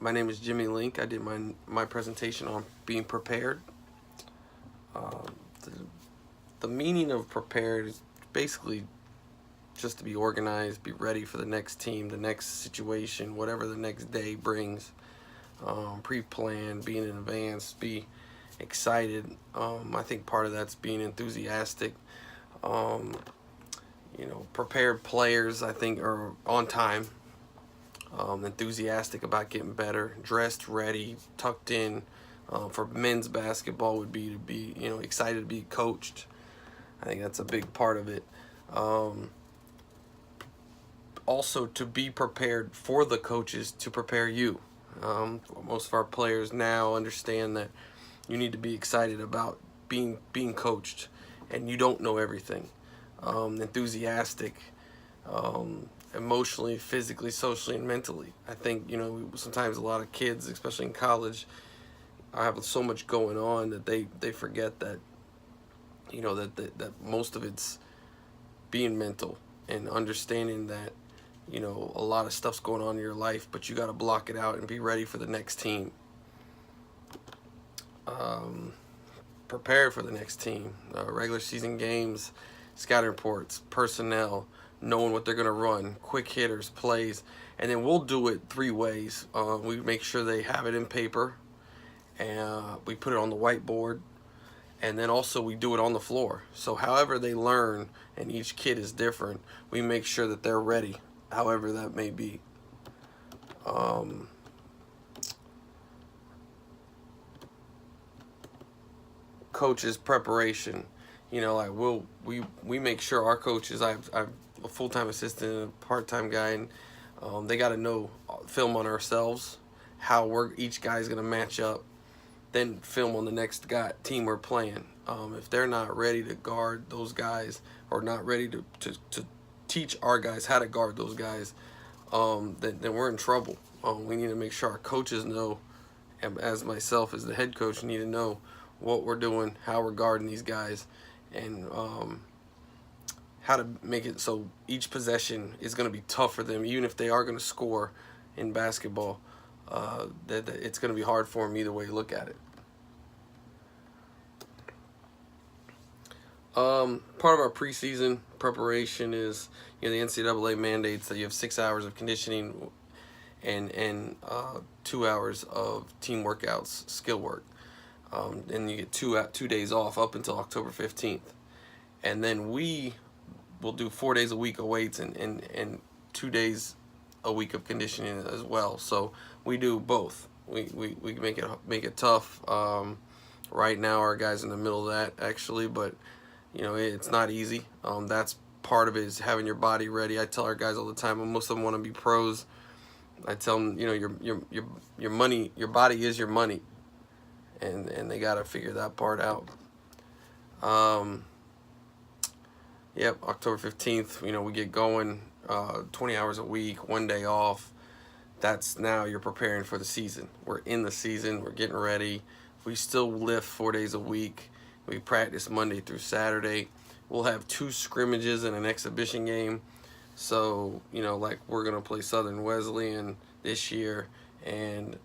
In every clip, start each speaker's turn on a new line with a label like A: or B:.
A: My name is Jimmy Link. I did my presentation on being prepared. Um, the, the meaning of prepared is basically just to be organized, be ready for the next team, the next situation, whatever the next day brings. Pre-planned, being in advance, be excited. I think part of that's being enthusiastic. Um, Prepared players, I think, are on time, enthusiastic about getting better, dressed, ready, tucked in. For men's basketball, would be to be excited to be coached. I think that's a big part of it. Um, Also, to be prepared for the coaches to prepare you. Most of our players now understand that you need to be excited about being coached, and you don't know everything. Enthusiastic, emotionally, physically, socially, and mentally. I think sometimes a lot of kids, especially in college, have so much going on that they forget that that most of it's being mental and understanding that a lot of stuff's going on in your life, but you got to block it out and be ready for the next team. Um, Prepared for the next team. Regular season games, scouting reports, personnel, knowing what they're going to run, quick hitters, plays, and then we'll do it three ways. We make sure they have it in paper, and we put it on the whiteboard, and then also we do it on the floor. So however they learn, and each kid is different, we make sure that they're ready, however that may be. Um, Coaches preparation, like we make sure our coaches. I've a full-time assistant and a part-time guy, and they got to know film on ourselves, how we're each guy's gonna match up, then film on the next guy team we're playing. If they're not ready to guard those guys, or not ready to teach our guys how to guard those guys, then we're in trouble. We need to make sure our coaches know, and as myself as the head coach, need to know what we're doing, how we're guarding these guys, and how to make it so each possession is going to be tough for them, even if they are going to score in basketball. That it's going to be hard for them either way you look at it. Part of our preseason preparation is the NCAA mandates that you have 6 hours of conditioning and 2 hours of team workouts, skill work. And you get 2 days off up until October 15th. And then we will do 4 days a week of weights and 2 days a week of conditioning as well. So we do both. We make it tough. Right now our guys in the middle of that actually, but it's not easy. That's part of it, is having your body ready. I tell our guys all the time, and most of them want to be pros. I tell them, your money, your body is your money, and they got to figure that part out. Yep, October 15th, we get going, 20 hours a week, 1 day off. That's now you're preparing for the season. We're in the season, we're getting ready. We still lift 4 days a week. We practice Monday through Saturday. We'll have 2 scrimmages and an exhibition game. So, like we're going to play Southern Wesleyan this year and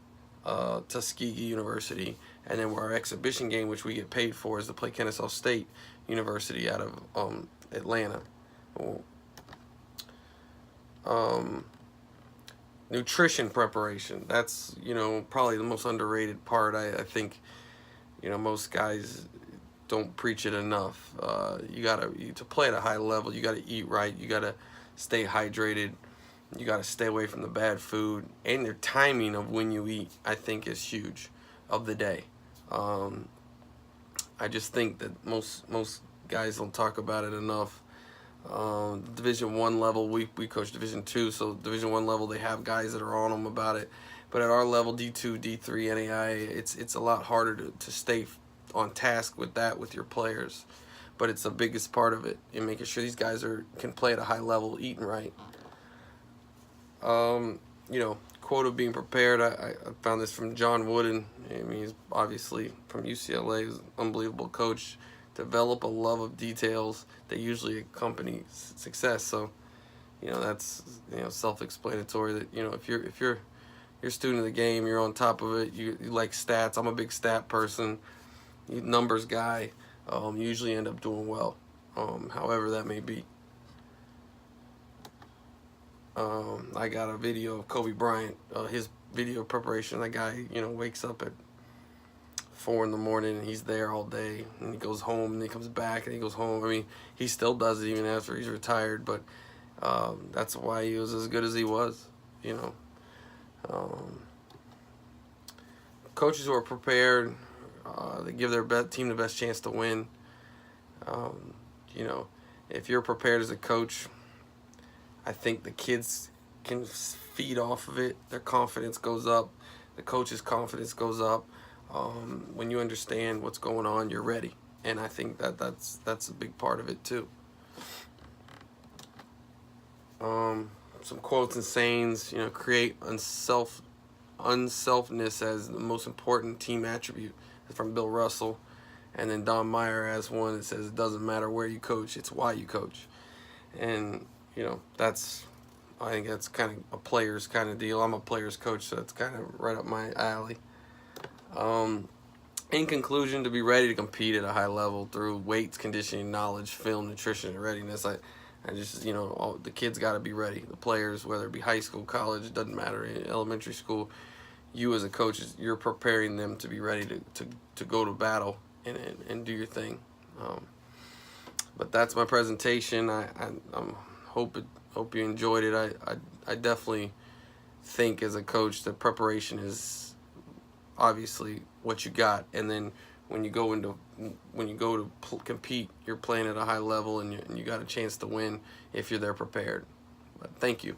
A: Tuskegee University. And then our exhibition game, which we get paid for, is to play Kennesaw State University out of Atlanta. Um, Nutrition preparation. That's, probably the most underrated part. I think, most guys don't preach it enough. To play at a high level, you gotta eat right. You gotta stay hydrated. You gotta stay away from the bad food. And the timing of when you eat, I think, is huge of the day. I just think that most guys don't talk about it enough. Division One level, we coach Division Two, so Division One level they have guys that are on them about it. But at our level, D2, D3, NAI, it's a lot harder to stay on task with that with your players. But it's the biggest part of it in making sure these guys can play at a high level, eating right. Quote of being prepared. I found this from John Wooden. I mean, he's obviously from UCLA. He's an unbelievable coach. Develop a love of details that usually accompany success. So, that's self-explanatory. That if you're you're a student of the game. You're on top of it. You like stats. I'm a big stat person, numbers guy. Usually end up doing well, however that may be. I got a video of Kobe Bryant, his video preparation. That guy, wakes up at 4 in the morning and he's there all day, and he goes home and he comes back and he goes home. I mean, he still does it even after he's retired, but that's why he was as good as he was. Coaches who are prepared, they give their team the best chance to win. If you're prepared as a coach, I think the kids can feed off of it. Their confidence goes up. The coach's confidence goes up. When you understand what's going on, you're ready. And I think that's a big part of it too. Some quotes and sayings, create unselfness as the most important team attribute, from Bill Russell. And then Don Meyer has one that says, it doesn't matter where you coach, it's why you coach. And I think that's kind of a player's kind of deal. I'm a player's coach, so that's kind of right up my alley. In conclusion, to be ready to compete at a high level through weights, conditioning, knowledge, film, nutrition, and readiness, I just, the kids got to be ready. The players, whether it be high school, college, it doesn't matter, elementary school, you as a coach, you're preparing them to be ready to go to battle and do your thing. But that's my presentation. I hope you enjoyed it. I definitely think as a coach that preparation is obviously what you got, and then when you go to compete, you're playing at a high level, and you got a chance to win if you're there prepared. But thank you.